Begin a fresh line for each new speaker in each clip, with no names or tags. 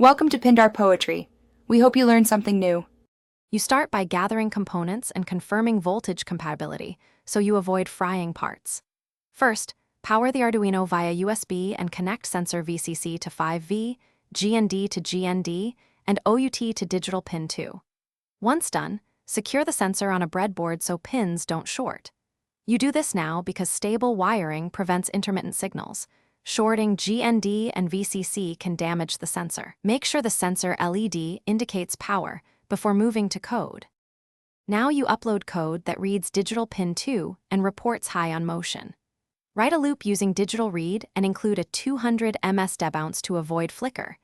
Welcome to Pindar Poetry. We hope you learned something new.
You start by gathering components and confirming voltage compatibility, so you avoid frying parts. First, power the Arduino via USB and connect sensor VCC to 5V, GND to GND, and OUT to digital pin 2. Once done, secure the sensor on a breadboard so pins don't short. You do this now because stable wiring prevents intermittent signals. Shorting GND and VCC can damage the sensor. Make sure the sensor LED indicates power before moving to code. Now you upload code that reads digital pin 2 and reports high on motion. Write a loop using digital read and include a 200 ms debounce to avoid flicker.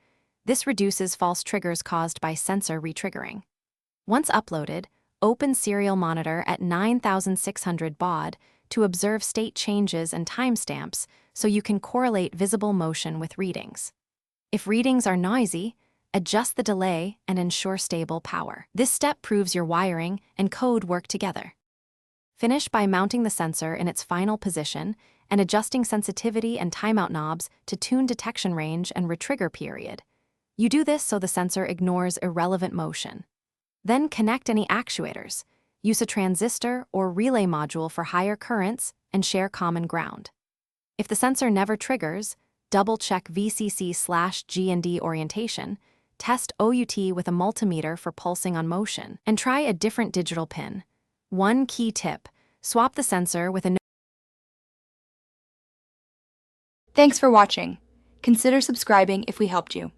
This reduces false triggers caused by sensor retriggering. Once uploaded, open serial monitor at 9600 baud to observe state changes and timestamps so you can correlate visible motion with readings. If readings are noisy, adjust the delay and ensure stable power. This step proves your wiring and code work together. Finish by mounting the sensor in its final position and adjusting sensitivity and timeout knobs to tune detection range and retrigger period. You do this so the sensor ignores irrelevant motion. Then connect any actuators. Use a transistor or relay module for higher currents and share common ground. If the sensor never triggers, double-check VCC/GND orientation, test OUT with a multimeter for pulsing on motion, and try a different digital pin. One key tip: swap the sensor with a
Thanks for watching. Consider subscribing if we helped you.